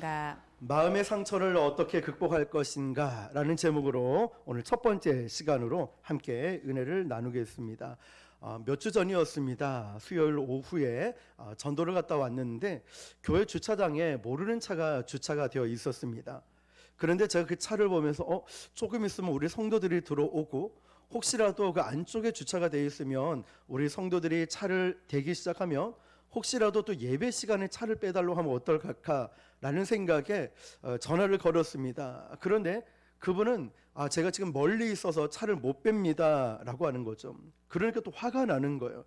것인가? 마음의 상처를 어떻게 극복할 것인가 라는 제목으로 오늘 첫 번째 시간으로 함께 은혜를 나누겠습니다. 몇 주 전이었습니다. 수요일 오후에 전도를 갔다 왔는데 교회 주차장에 모르는 차가 주차가 되어 있었습니다. 그런데 제가 그 차를 보면서 조금 있으면 우리 성도들이 들어오고 혹시라도 그 안쪽에 주차가 되어 있으면 우리 성도들이 차를 대기 시작하면 혹시라도 또 예배 시간에 차를 빼달라고 하면 어떨까라는 생각에 전화를 걸었습니다. 그런데 그분은 제가 지금 멀리 있어서 차를 못 뺍니다 라고 하는 거죠. 그러니까 또 화가 나는 거예요.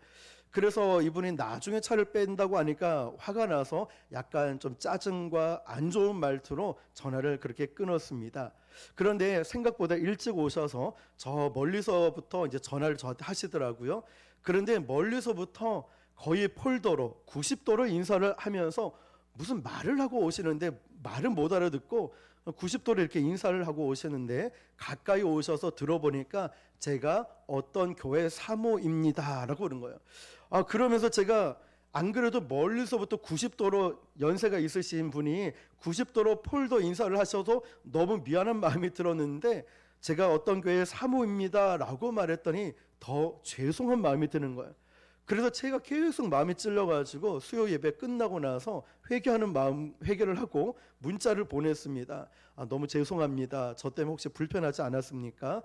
그래서 이분이 나중에 차를 뺀다고 하니까 화가 나서 약간 좀 짜증과 안 좋은 말투로 전화를 그렇게 끊었습니다. 그런데 생각보다 일찍 오셔서 저 멀리서부터 이제 전화를 저한테 하시더라고요. 그런데 멀리서부터 거의 폴더로 90도로 인사를 하면서 무슨 말을 하고 오시는데 말은 못 알아듣고 90도로 이렇게 인사를 하고 오시는데 가까이 오셔서 들어보니까 제가 어떤 교회 사모입니다 라고 그런 거예요. 그러면서 제가 안 그래도 멀리서부터 90도로 연세가 있으신 분이 90도로 폴더 인사를 하셔서 너무 미안한 마음이 들었는데 제가 어떤 교회 사모입니다 라고 말했더니 더 죄송한 마음이 드는 거예요. 그래서 제가 계속 마음이 찔려가지고 수요 예배 끝나고 나서 회개를 하고 문자를 보냈습니다. 너무 죄송합니다. 저 때문에 혹시 불편하지 않았습니까?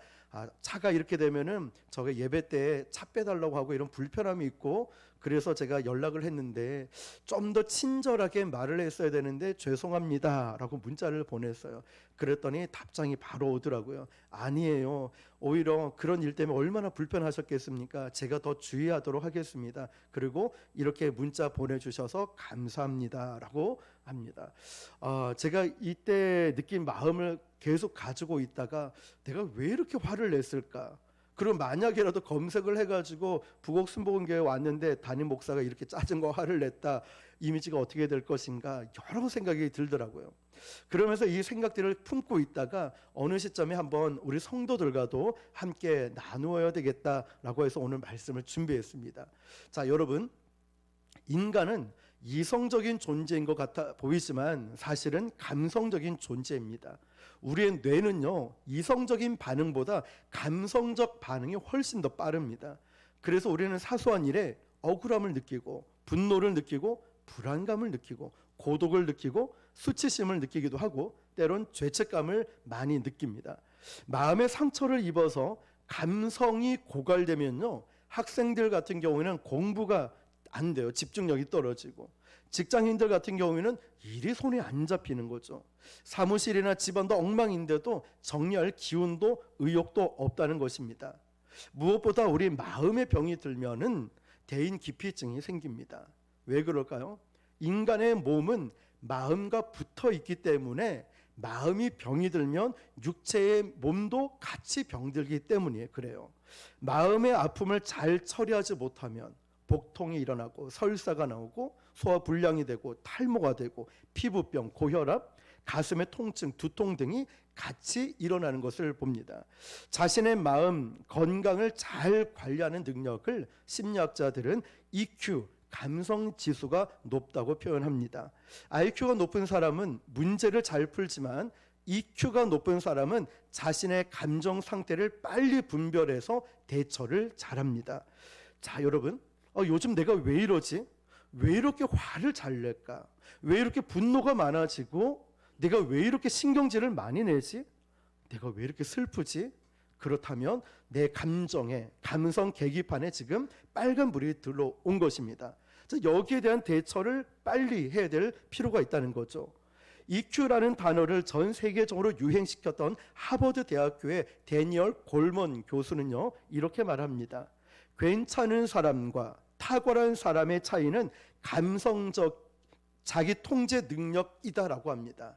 차가 이렇게 되면은 저가 예배 때 차 빼달라고 하고 이런 불편함이 있고 그래서 제가 연락을 했는데 좀 더 친절하게 말을 했어야 되는데 죄송합니다 라고 문자를 보냈어요. 그랬더니 답장이 바로 오더라고요. 아니에요. 오히려 그런 일 때문에 얼마나 불편하셨겠습니까? 제가 더 주의하도록 하겠습니다. 그리고 이렇게 문자 보내주셔서 감사합니다 라고 합니다. 제가 이때 느낀 마음을 계속 가지고 있다가 내가 왜 이렇게 화를 냈을까? 그럼 만약이라도 검색을 해가지고 부곡순복음교회 왔는데 담임 목사가 이렇게 짜증과 화를 냈다, 이미지가 어떻게 될 것인가 여러 생각이 들더라고요. 그러면서 이 생각들을 품고 있다가 어느 시점에 한번 우리 성도들과도 함께 나누어야 되겠다라고 해서 오늘 말씀을 준비했습니다. 자, 여러분, 인간은 이성적인 존재인 것 같아 보이지만 사실은 감성적인 존재입니다. 우리의 뇌는요, 이성적인 반응보다 감성적 반응이 훨씬 더 빠릅니다. 그래서 우리는 사소한 일에 억울함을 느끼고 분노를 느끼고 불안감을 느끼고 고독을 느끼고 수치심을 느끼기도 하고 때론 죄책감을 많이 느낍니다. 마음의 상처를 입어서 감성이 고갈되면요, 학생들 같은 경우에는 공부가 안 돼요. 집중력이 떨어지고. 직장인들 같은 경우에는 일이 손에 안 잡히는 거죠. 사무실이나 집안도 엉망인데도 정리할 기운도 의욕도 없다는 것입니다. 무엇보다 우리 마음의 병이 들면은 대인기피증이 생깁니다. 왜 그럴까요? 인간의 몸은 마음과 붙어 있기 때문에 마음이 병이 들면 육체의 몸도 같이 병들기 때문이에요. 그래요. 마음의 아픔을 잘 처리하지 못하면 복통이 일어나고 설사가 나오고 소화불량이 되고 탈모가 되고 피부병, 고혈압, 가슴의 통증, 두통 등이 같이 일어나는 것을 봅니다. 자신의 마음 건강을 잘 관리하는 능력을 심리학자들은 EQ, 감성 지수가 높다고 표현합니다. IQ가 높은 사람은 문제를 잘 풀지만 EQ가 높은 사람은 자신의 감정 상태를 빨리 분별해서 대처를 잘합니다. 자, 여러분, 요즘 내가 왜 이러지? 왜 이렇게 화를 잘 낼까? 왜 이렇게 분노가 많아지고 내가 왜 이렇게 신경질을 많이 내지? 내가 왜 이렇게 슬프지? 그렇다면 내 감정에, 감성 계기판에 지금 빨간불이 들어온 것입니다. 여기에 대한 대처를 빨리 해야 될 필요가 있다는 거죠. EQ라는 단어를 전 세계적으로 유행시켰던 하버드 대학교의 데니얼 골먼 교수는요, 이렇게 말합니다. 괜찮은 사람과 탁월한 사람의 차이는 감성적 자기 통제 능력이다라고 합니다.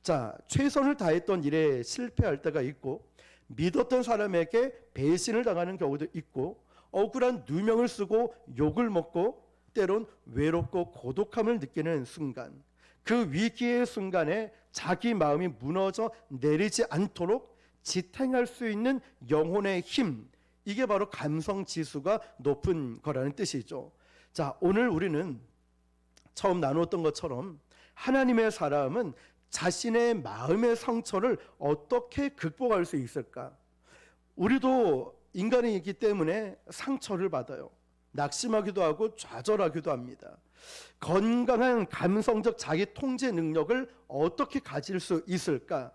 자, 최선을 다했던 일에 실패할 때가 있고 믿었던 사람에게 배신을 당하는 경우도 있고 억울한 누명을 쓰고 욕을 먹고 때론 외롭고 고독함을 느끼는 순간, 그 위기의 순간에 자기 마음이 무너져 내리지 않도록 지탱할 수 있는 영혼의 힘, 이게 바로 감성 지수가 높은 거라는 뜻이죠. 자, 오늘 우리는 처음 나누었던 것처럼 하나님의 사람은 자신의 마음의 상처를 어떻게 극복할 수 있을까? 우리도 인간이기 때문에 상처를 받아요. 낙심하기도 하고 좌절하기도 합니다. 건강한 감성적 자기 통제 능력을 어떻게 가질 수 있을까?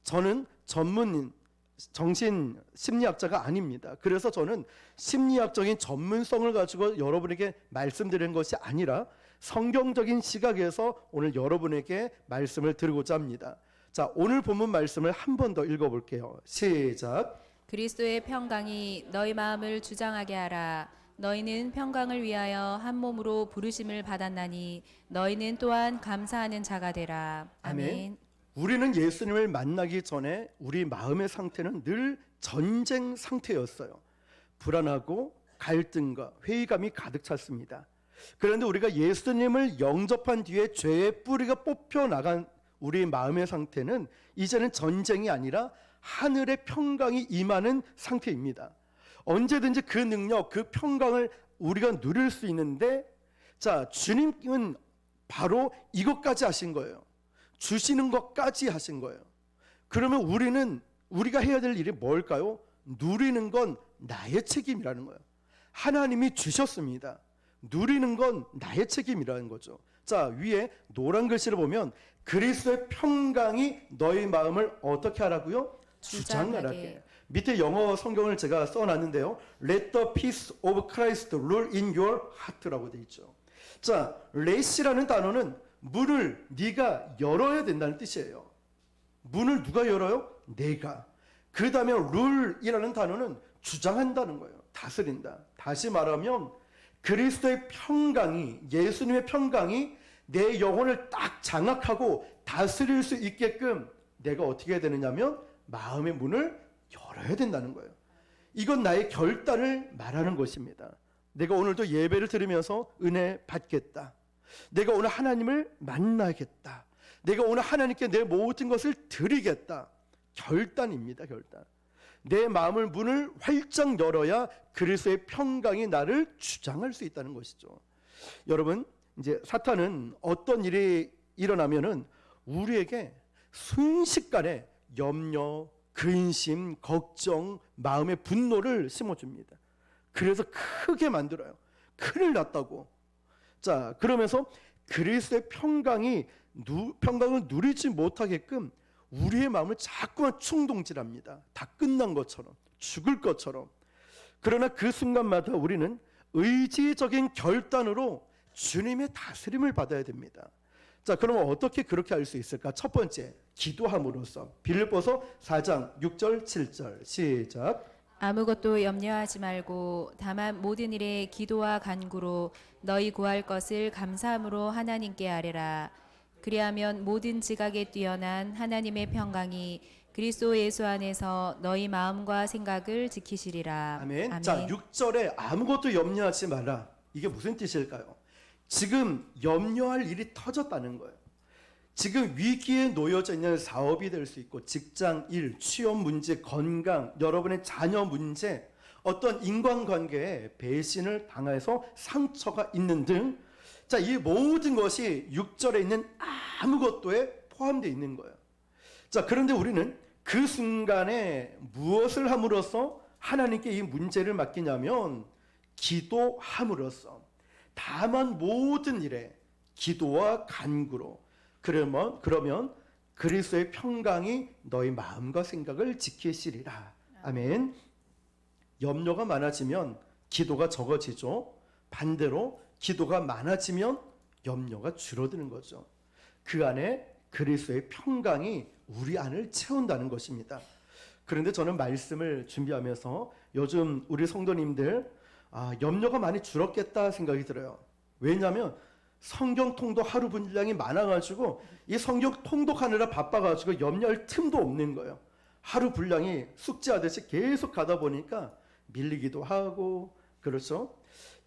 저는 전문 정신 심리학자가 아닙니다. 그래서 저는 심리학적인 전문성을 가지고 여러분에게 말씀드리는 것이 아니라 성경적인 시각에서 오늘 여러분에게 말씀을 드리고자 합니다. 자, 오늘 본문 말씀을 한 번 더 읽어볼게요. 시작. 그리스도의 평강이 너희 마음을 주장하게 하라. 너희는 평강을 위하여 한 몸으로 부르심을 받았나니 너희는 또한 감사하는 자가 되라. 아멘. 우리는 예수님을 만나기 전에 우리 마음의 상태는 늘 전쟁 상태였어요. 불안하고 갈등과 회의감이 가득 찼습니다. 그런데 우리가 예수님을 영접한 뒤에 죄의 뿌리가 뽑혀 나간 우리 마음의 상태는 이제는 전쟁이 아니라 하늘의 평강이 임하는 상태입니다. 언제든지 그 능력, 그 평강을 우리가 누릴 수 있는데, 자, 주님은 바로 이것까지 하신 거예요. 주시는 것까지 하신 거예요. 그러면 우리가 해야 될 일이 뭘까요? 누리는 건 나의 책임이라는 거예요. 하나님이 주셨습니다. 누리는 건 나의 책임이라는 거죠. 자, 위에 노란 글씨를 보면 그리스도의 평강이 너희 마음을 어떻게 하라고요? 주장하게. 밑에 영어 성경을 제가 써놨는데요. Let the peace of Christ rule in your heart라고 되어 있죠. 자, let이라는 단어는 문을 네가 열어야 된다는 뜻이에요. 문을 누가 열어요? 내가. 그 다음에 rule이라는 단어는 주장한다는 거예요. 다스린다. 다시 말하면 그리스도의 평강이, 예수님의 평강이 내 영혼을 딱 장악하고 다스릴 수 있게끔 내가 어떻게 해야 되느냐면 마음의 문을 열어야 된다는 거예요. 이건 나의 결단을 말하는 것입니다. 내가 오늘도 예배를 드리면서 은혜 받겠다. 내가 오늘 하나님을 만나겠다. 내가 오늘 하나님께 내 모든 것을 드리겠다. 결단입니다. 결단. 내 마음을 문을 활짝 열어야 그리스도의 평강이 나를 주장할 수 있다는 것이죠. 여러분, 이제 사탄은 어떤 일이 일어나면은 우리에게 순식간에 염려, 근심, 걱정, 마음의 분노를 심어줍니다. 그래서 크게 만들어요. 큰일 났다고. 자, 그러면서 그리스도의 평강을 누리지 못하게끔 우리의 마음을 자꾸만 충동질합니다. 다 끝난 것처럼, 죽을 것처럼. 그러나 그 순간마다 우리는 의지적인 결단으로 주님의 다스림을 받아야 됩니다. 자, 그러면 어떻게 그렇게 할 수 있을까? 첫 번째, 기도함으로써. 빌립보서 4장 6절 7절 시작. 아무것도 염려하지 말고 다만 모든 일에 기도와 간구로 너희 구할 것을 감사함으로 하나님께 아뢰라. 그리하면 모든 지각에 뛰어난 하나님의 평강이 그리스도 예수 안에서 너희 마음과 생각을 지키시리라. 아멘. 아멘. 자, 6절에 아무것도 염려하지 마라. 이게 무슨 뜻일까요? 지금 염려할 일이 터졌다는 거예요. 지금 위기에 놓여져 있는 사업이 될 수 있고 직장 일, 취업 문제, 건강, 여러분의 자녀 문제, 어떤 인간관계에 배신을 당해서 상처가 있는 등, 자, 이 모든 것이 6절에 있는 아무것도에 포함되어 있는 거예요. 자, 그런데 우리는 그 순간에 무엇을 함으로써 하나님께 이 문제를 맡기냐면 기도함으로써, 다만 모든 일에 기도와 간구로. 그러면 그리스도의 평강이 너희 마음과 생각을 지키시리라. 아멘. 염려가 많아지면 기도가 적어지죠. 반대로 기도가 많아지면 염려가 줄어드는 거죠. 그 안에 그리스도의 평강이 우리 안을 채운다는 것입니다. 그런데 저는 말씀을 준비하면서 요즘 우리 성도님들 염려가 많이 줄었겠다 생각이 들어요. 왜냐하면 성경 통독 하루 분량이 많아가지고 이 성경 통독하느라 바빠가지고 염려할 틈도 없는 거예요. 하루 분량이 숙제하듯이 계속 가다 보니까 밀리기도 하고. 그렇죠?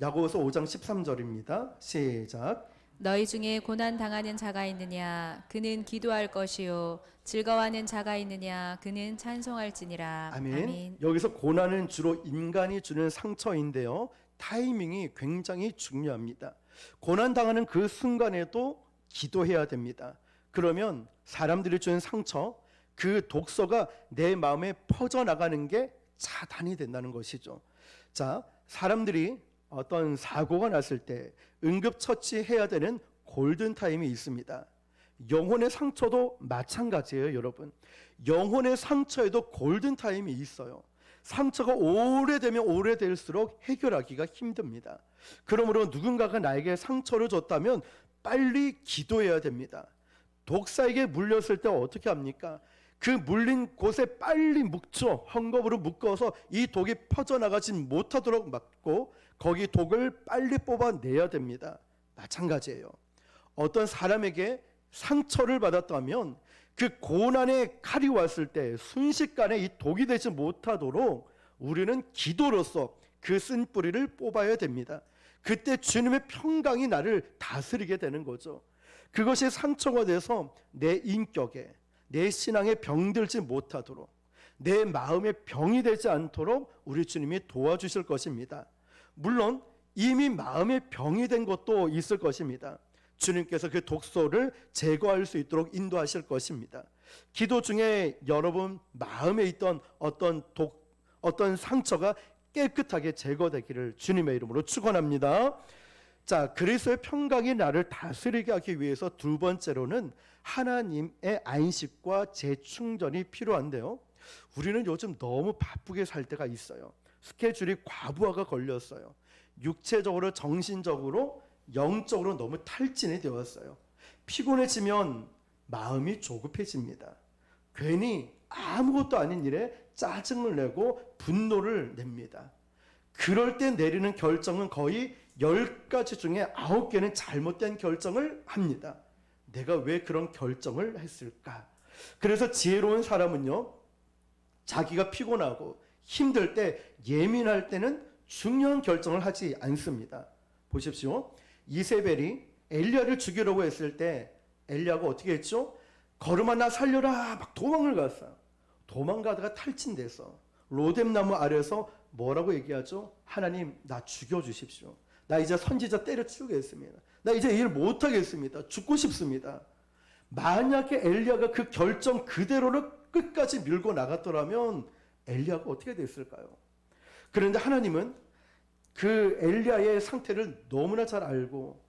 야고보서 5장 13절입니다. 시작. 너희 중에 고난 당하는 자가 있느냐 그는 기도할 것이요 즐거워하는 자가 있느냐 그는 찬송할지니라. 아멘. 여기서 고난은 주로 인간이 주는 상처인데요, 타이밍이 굉장히 중요합니다. 고난 당하는 그 순간에도 기도해야 됩니다. 그러면 사람들이 준 상처, 그 독소가 내 마음에 퍼져나가는 게 차단이 된다는 것이죠. 자, 사람들이 어떤 사고가 났을 때 응급처치해야 되는 골든타임이 있습니다. 영혼의 상처도 마찬가지예요, 여러분. 영혼의 상처에도 골든타임이 있어요. 상처가 오래되면 오래될수록 해결하기가 힘듭니다. 그러므로 누군가가 나에게 상처를 줬다면 빨리 기도해야 됩니다. 독사에게 물렸을 때 어떻게 합니까? 그 물린 곳에 빨리 묶죠. 헝겊으로 묶어서 이 독이 퍼져나가지 못하도록 막고 거기 독을 빨리 뽑아내야 됩니다. 마찬가지예요. 어떤 사람에게 상처를 받았다면 그 고난의 칼이 왔을 때 순식간에 이 독이 되지 못하도록 우리는 기도로서 그 쓴뿌리를 뽑아야 됩니다. 그때 주님의 평강이 나를 다스리게 되는 거죠. 그것이 상처가 돼서 내 인격에, 내 신앙에 병들지 못하도록, 내 마음에 병이 되지 않도록 우리 주님이 도와주실 것입니다. 물론 이미 마음에 병이 된 것도 있을 것입니다. 주님께서 그 독소를 제거할 수 있도록 인도하실 것입니다. 기도 중에 여러분 마음에 있던 어떤 상처가 깨끗하게 제거되기를 주님의 이름으로 축원합니다. 자, 그리스도의 평강이 나를 다스리게 하기 위해서 두 번째로는 하나님의 안식과 재충전이 필요한데요. 우리는 요즘 너무 바쁘게 살 때가 있어요. 스케줄이 과부하가 걸렸어요. 육체적으로, 정신적으로, 영적으로 너무 탈진이 되었어요. 피곤해지면 마음이 조급해집니다. 괜히 아무것도 아닌 일에 짜증을 내고 분노를 냅니다. 그럴 때 내리는 결정은 거의 10가지 중에 9개는 잘못된 결정을 합니다. 내가 왜 그런 결정을 했을까? 그래서 지혜로운 사람은요, 자기가 피곤하고 힘들 때, 예민할 때는 중요한 결정을 하지 않습니다. 보십시오. 이세벨이 엘리야를 죽이려고 했을 때 엘리야가 어떻게 했죠? 걸음아 나 살려라 막 도망을 갔어요. 도망가다가 탈진돼서 로뎀나무 아래서 뭐라고 얘기하죠? 하나님 나 죽여주십시오. 나 이제 선지자 때려치우겠습니다. 나 이제 일 못하겠습니다. 죽고 싶습니다. 만약에 엘리야가 그 결정 그대로를 끝까지 밀고 나갔더라면 엘리야가 어떻게 됐을까요? 그런데 하나님은 그 엘리야의 상태를 너무나 잘 알고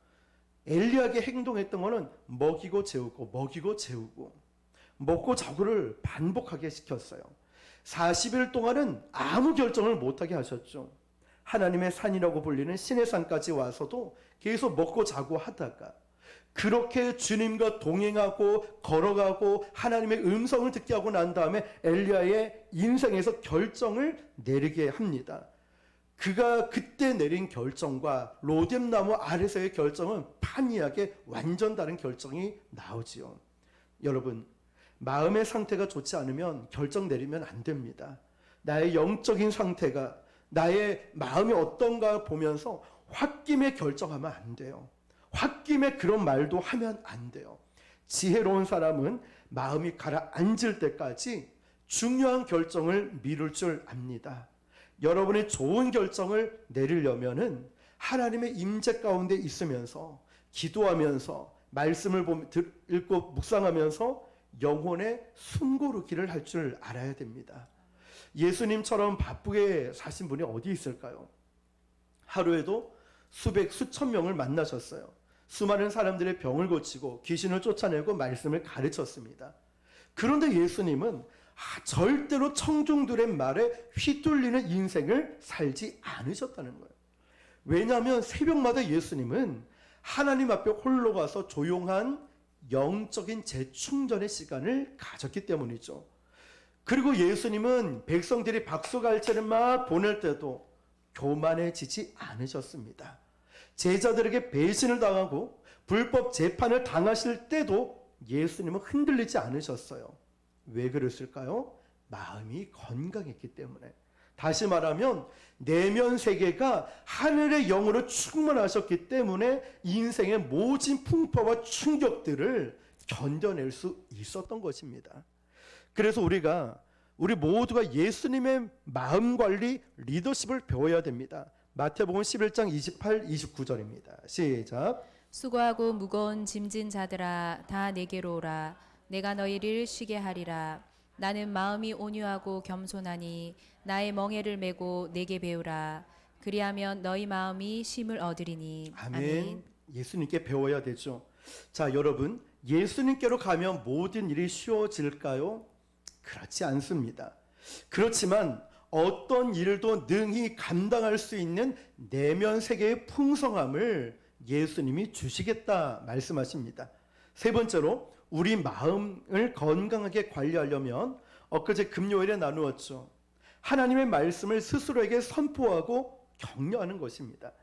엘리야에게 행동했던 것은 먹이고 재우고 먹이고 재우고 먹고 자고를 반복하게 시켰어요. 40일 동안은 아무 결정을 못하게 하셨죠. 하나님의 산이라고 불리는 신의 산까지 와서도 계속 먹고 자고 하다가 그렇게 주님과 동행하고 걸어가고 하나님의 음성을 듣게 하고 난 다음에 엘리야의 인생에서 결정을 내리게 합니다. 그가 그때 내린 결정과 로뎀나무 아래서의 결정은 판이하게 완전 다른 결정이 나오지요. 여러분, 마음의 상태가 좋지 않으면 결정 내리면 안 됩니다. 나의 영적인 상태가, 나의 마음이 어떤가 보면서 홧김에 결정하면 안 돼요. 홧김에 그런 말도 하면 안 돼요. 지혜로운 사람은 마음이 가라앉을 때까지 중요한 결정을 미룰 줄 압니다. 여러분이 좋은 결정을 내리려면은 하나님의 임재 가운데 있으면서 기도하면서 말씀을 읽고 묵상하면서 영혼의 숨고르기를 할 줄 알아야 됩니다. 예수님처럼 바쁘게 사신 분이 어디 있을까요? 하루에도 수백 수천 명을 만나셨어요. 수많은 사람들의 병을 고치고 귀신을 쫓아내고 말씀을 가르쳤습니다. 그런데 예수님은 절대로 청중들의 말에 휘둘리는 인생을 살지 않으셨다는 거예요. 왜냐하면 새벽마다 예수님은 하나님 앞에 홀로 가서 조용한 영적인 재충전의 시간을 가졌기 때문이죠. 그리고 예수님은 백성들이 박수갈채를 막 보낼 때도 교만해지지 않으셨습니다. 제자들에게 배신을 당하고 불법 재판을 당하실 때도 예수님은 흔들리지 않으셨어요. 왜 그랬을까요? 마음이 건강했기 때문에. 다시 말하면 내면 세계가 하늘의 영으로 충만하셨기 때문에 인생의 모진 풍파와 충격들을 견뎌낼 수 있었던 것입니다. 그래서 우리 모두가 예수님의 마음관리 리더십을 배워야 됩니다. 마태복음 11장 28, 29절입니다. 시작. 수고하고 무거운 짐진 자들아 다 내게로 오라. 내가 너희를 쉬게 하리라. 나는 마음이 온유하고 겸손하니 나의 멍에를 메고 내게 배우라. 그리하면 너희 마음이 쉼을 얻으리니. 아멘. 예수님께 배워야 되죠. 자, 여러분, 예수님께로 가면 모든 일이 쉬워질까요? 그렇지 않습니다. 그렇지만 어떤 일도 능히 감당할 수 있는 내면 세계의 풍성함을 예수님이 주시겠다 말씀하십니다. 세 번째로 우리 마음을 건강하게 관리하려면 엊그제 금요일에 나누었죠. 하나님의 말씀을 스스로에게 선포하고 격려하는 것입니다.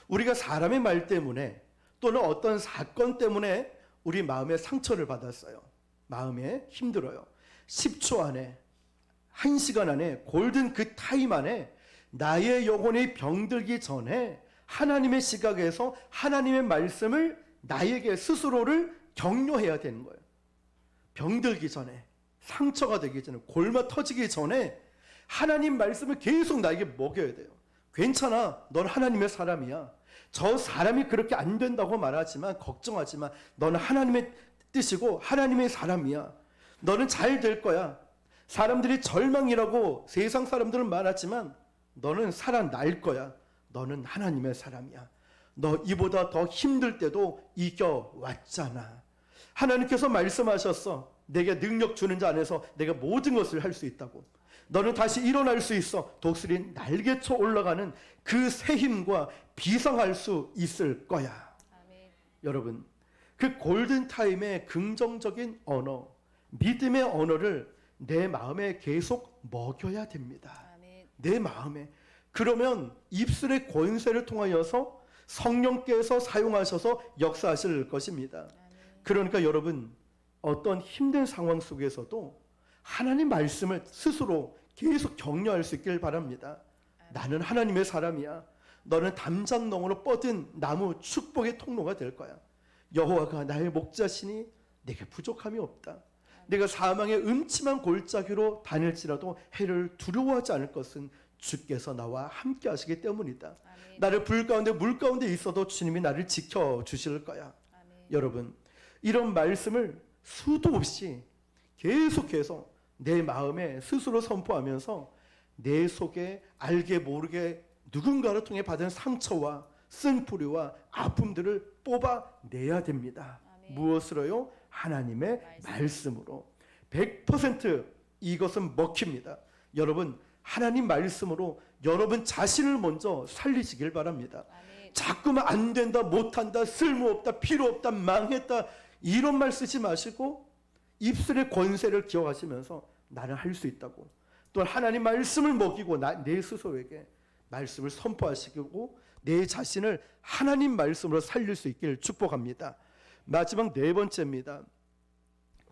우리가 사람의 말 때문에 또는 어떤 사건 때문에 우리 마음에 상처를 받았어요. 마음에 힘들어요. 10초 안에, 1시간 안에, 골든 그 타임 안에 나의 영혼이 병들기 전에 하나님의 시각에서 하나님의 말씀을 나에게 스스로를 격려해야 되는 거예요. 병들기 전에, 상처가 되기 전에, 골마 터지기 전에 하나님 말씀을 계속 나에게 먹여야 돼요. 괜찮아, 넌 하나님의 사람이야. 저 사람이 그렇게 안 된다고 말하지만 걱정하지 마. 너는 하나님의 뜻이고 하나님의 사람이야. 너는 잘 될 거야. 사람들이 절망이라고 세상 사람들은 말하지만 너는 살아날 거야. 너는 하나님의 사람이야. 너 이보다 더 힘들 때도 이겨왔잖아. 하나님께서 말씀하셨어. 내게 능력 주는 자 안에서 내가 모든 것을 할 수 있다고. 너는 다시 일어날 수 있어. 독수리 날개쳐 올라가는 그 새 힘과 비상할 수 있을 거야. 아멘. 여러분, 그 골든타임의 긍정적인 언어, 믿음의 언어를 내 마음에 계속 먹여야 됩니다. 아멘. 내 마음에. 그러면 입술의 권세를 통하여서 성령께서 사용하셔서 역사하실 것입니다. 그러니까 여러분, 어떤 힘든 상황 속에서도 하나님 말씀을 스스로 계속 격려할 수 있길 바랍니다. 나는 하나님의 사람이야. 너는 담장농으로 뻗은 나무 축복의 통로가 될 거야. 여호와가 나의 목자시니 내게 부족함이 없다. 내가 사망의 음침한 골짜기로 다닐지라도 해를 두려워하지 않을 것은 주께서 나와 함께 하시기 때문이다. 아멘. 나를 불 가운데 물 가운데 있어도 주님이 나를 지켜주실 거야. 아멘. 여러분, 이런 말씀을 수도 없이 계속해서 내 마음에 스스로 선포하면서 내 속에 알게 모르게 누군가를 통해 받은 상처와 쓴뿌리와 아픔들을 뽑아내야 됩니다. 아멘. 무엇으로요? 하나님의 말씀으로. 100% 이것은 먹힙니다. 여러분, 하나님 말씀으로 여러분 자신을 먼저 살리시길 바랍니다. 아멘. 자꾸만 안 된다, 못한다, 쓸모없다, 필요 없다, 망했다 이런 말 쓰지 마시고 입술의 권세를 기억하시면서 나는 할 수 있다고. 또 하나님 말씀을 먹이고 내 스스로에게 말씀을 선포하시고 내 자신을 하나님 말씀으로 살릴 수 있기를 축복합니다. 마지막 네 번째입니다.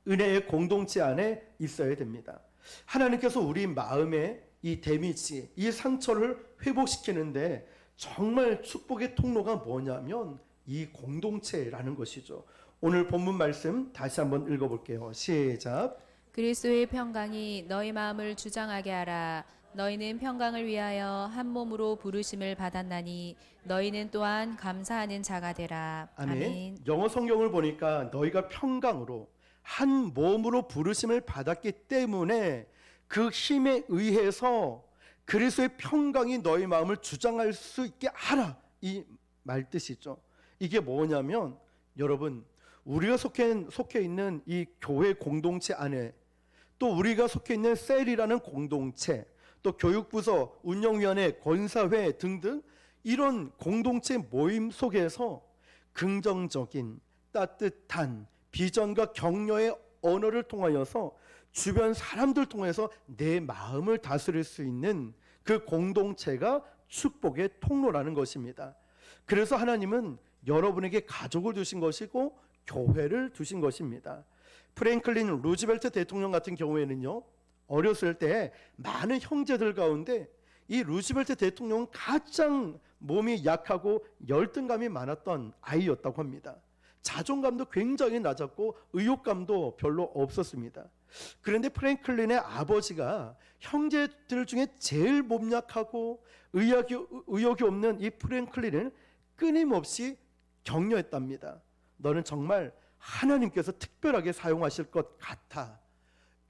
은혜의 공동체 안에 있어야 됩니다. 하나님께서 우리 마음에 이 데미지, 이 상처를 회복시키는데 정말 축복의 통로가 뭐냐면 이 공동체라는 것이죠. 오늘 본문 말씀 다시 한번 읽어볼게요. 시작. 그리스도의 평강이 너희 마음을 주장하게 하라. 너희는 평강을 위하여 한 몸으로 부르심을 받았나니 너희는 또한 감사하는 자가 되라. 아멘. 영어 성경을 보니까 너희가 평강으로 한 몸으로 부르심을 받았기 때문에 그 힘에 의해서 그리스도의 평강이 너희 마음을 주장할 수 있게 하라. 이 말뜻이죠. 이게 뭐냐면 여러분, 우리가 속해 있는 이 교회 공동체 안에 또 우리가 속해 있는 셀이라는 공동체, 또 교육부서, 운영위원회, 권사회 등등 이런 공동체 모임 속에서 긍정적인 따뜻한 비전과 격려의 언어를 통하여서 주변 사람들 통해서 내 마음을 다스릴 수 있는 그 공동체가 축복의 통로라는 것입니다. 그래서 하나님은 여러분에게 가족을 두신 것이고 교회를 두신 것입니다. 프랭클린 루즈벨트 대통령 같은 경우에는요, 어렸을 때 많은 형제들 가운데 이 루즈벨트 대통령은 가장 몸이 약하고 열등감이 많았던 아이였다고 합니다. 자존감도 굉장히 낮았고 의욕감도 별로 없었습니다. 그런데 프랭클린의 아버지가 형제들 중에 제일 몸 약하고 의욕이 없는 이 프랭클린을 끊임없이 격려했답니다. 너는 정말 하나님께서 특별하게 사용하실 것 같아.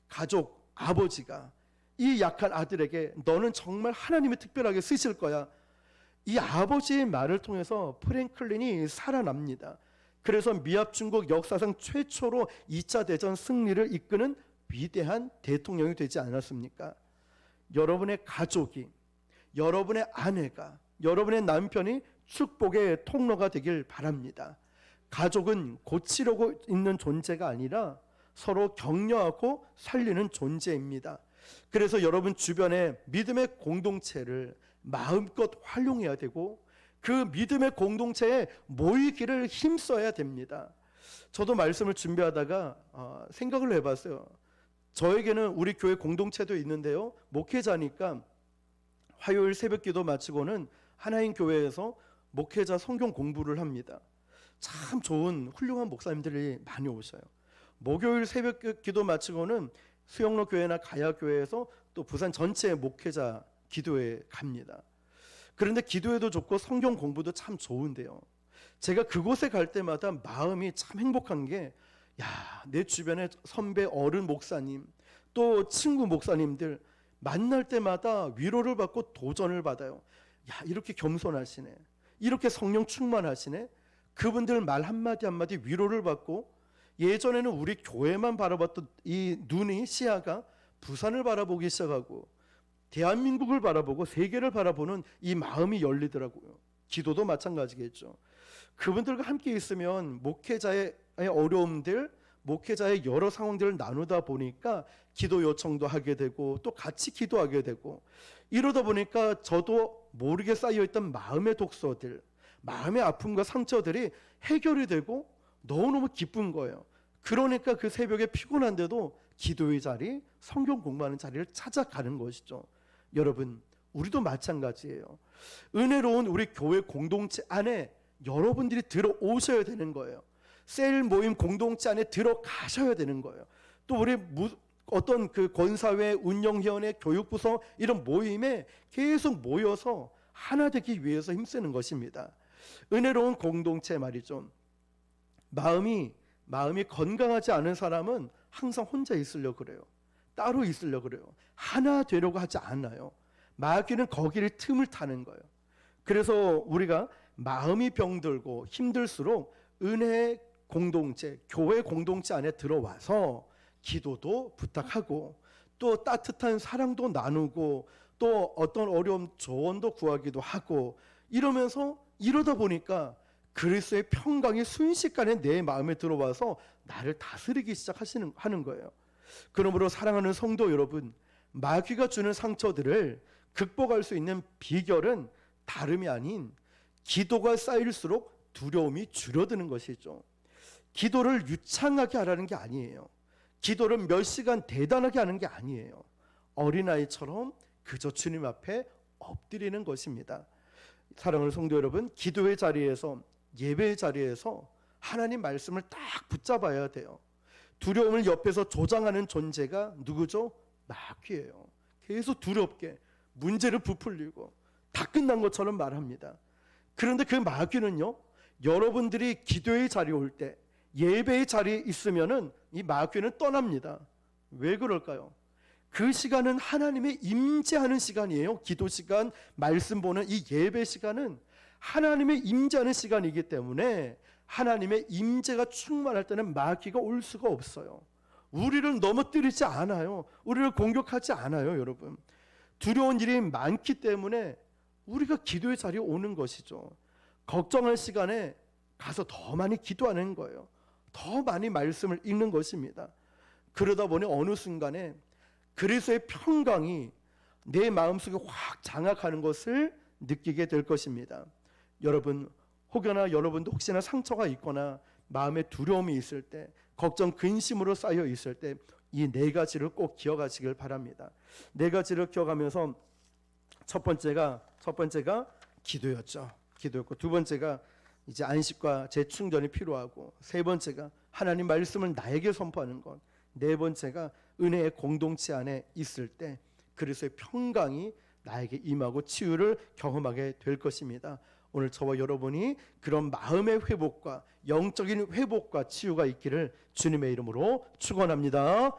가족, 아버지가 이 약한 아들에게 너는 정말 하나님이 특별하게 쓰실 거야. 이 아버지의 말을 통해서 프랭클린이 살아납니다. 그래서 미합중국 역사상 최초로 2차 대전 승리를 이끄는 위대한 대통령이 되지 않았습니까? 여러분의 가족이, 여러분의 아내가, 여러분의 남편이 축복의 통로가 되길 바랍니다. 가족은 고치려고 있는 존재가 아니라 서로 격려하고 살리는 존재입니다. 그래서 여러분 주변에 믿음의 공동체를 마음껏 활용해야 되고 그 믿음의 공동체에 모이기를 힘써야 됩니다. 저도 말씀을 준비하다가 생각을 해봤어요. 저에게는 우리 교회 공동체도 있는데요, 목회자니까 화요일 새벽기도 마치고는 하나인 교회에서 목회자 성경 공부를 합니다. 참 좋은 훌륭한 목사님들이 많이 오셔요. 목요일 새벽기도 마치고는 수영로 교회나 가야교회에서 또 부산 전체 목회자 기도회 갑니다. 그런데 기도회도 좋고 성경 공부도 참 좋은데요, 제가 그곳에 갈 때마다 마음이 참 행복한 게, 내 주변에 선배 어른 목사님 또 친구 목사님들 만날 때마다 위로를 받고 도전을 받아요. 이렇게 겸손하시네, 이렇게 성령 충만하시네. 그분들 말 한마디 한마디 위로를 받고, 예전에는 우리 교회만 바라봤던 이 눈이, 시야가 부산을 바라보기 시작하고 대한민국을 바라보고 세계를 바라보는 이 마음이 열리더라고요. 기도도 마찬가지겠죠. 그분들과 함께 있으면 목회자의 어려움들, 목회자의 여러 상황들을 나누다 보니까 기도 요청도 하게 되고 또 같이 기도하게 되고, 이러다 보니까 저도 모르게 쌓여있던 마음의 독소들, 마음의 아픔과 상처들이 해결이 되고 너무너무 기쁜 거예요. 그러니까 그 새벽에 피곤한데도 기도의 자리, 성경 공부하는 자리를 찾아가는 것이죠. 여러분, 우리도 마찬가지예요. 은혜로운 우리 교회 공동체 안에 여러분들이 들어오셔야 되는 거예요. 셀 모임 공동체 안에 들어가셔야 되는 거예요. 또 우리 어떤 그 권사회, 운영위원회, 교육부서 이런 모임에 계속 모여서 하나 되기 위해서 힘쓰는 것입니다. 은혜로운 공동체 말이죠. 마음이 건강하지 않은 사람은 항상 혼자 있으려고 그래요. 따로 있으려고 그래요. 하나 되려고 하지 않아요. 마귀는 거기를 틈을 타는 거예요. 그래서 우리가 마음이 병들고 힘들수록 은혜의 공동체, 교회 공동체 안에 들어와서 기도도 부탁하고 또 따뜻한 사랑도 나누고 또 어떤 어려움 조언도 구하기도 하고, 이러다 보니까 그리스도의 평강이 순식간에 내 마음에 들어와서 나를 다스리기 하는 거예요. 그러므로 사랑하는 성도 여러분, 마귀가 주는 상처들을 극복할 수 있는 비결은 다름이 아닌 기도가 쌓일수록 두려움이 줄어드는 것이죠. 기도를 유창하게 하라는 게 아니에요. 기도를 몇 시간 대단하게 하는 게 아니에요. 어린아이처럼 그저 주님 앞에 엎드리는 것입니다. 사랑하는 성도 여러분, 기도의 자리에서, 예배의 자리에서 하나님 말씀을 딱 붙잡아야 돼요. 두려움을 옆에서 조장하는 존재가 누구죠? 마귀예요. 계속 두렵게 문제를 부풀리고 다 끝난 것처럼 말합니다. 그런데 그 마귀는요, 여러분들이 기도의 자리에 올 때, 예배의 자리에 있으면은 이 마귀는 떠납니다. 왜 그럴까요? 그 시간은 하나님의 임재하는 시간이에요. 기도 시간, 말씀 보는 이 예배 시간은 하나님의 임재하는 시간이기 때문에 하나님의 임재가 충만할 때는 마귀가 올 수가 없어요. 우리를 넘어뜨리지 않아요. 우리를 공격하지 않아요. 여러분, 두려운 일이 많기 때문에 우리가 기도의 자리에 오는 것이죠. 걱정할 시간에 가서 더 많이 기도하는 거예요. 더 많이 말씀을 읽는 것입니다. 그러다 보니 어느 순간에 그리스도의 평강이 내 마음속에 확 장악하는 것을 느끼게 될 것입니다. 여러분, 혹여나 여러분도 혹시나 상처가 있거나 마음에 두려움이 있을 때, 걱정, 근심으로 쌓여 있을 때 이 네 가지를 꼭 기억하시길 바랍니다. 네 가지를 기억하면서 첫 번째가 기도였죠. 기도였고, 두 번째가 이제 안식과 재충전이 필요하고, 세 번째가 하나님 말씀을 나에게 선포하는 것, 네 번째가 은혜의 공동체 안에 있을 때 그리스도의 평강이 나에게 임하고 치유를 경험하게 될 것입니다. 오늘 저와 여러분이 그런 마음의 회복과 영적인 회복과 치유가 있기를 주님의 이름으로 축원합니다.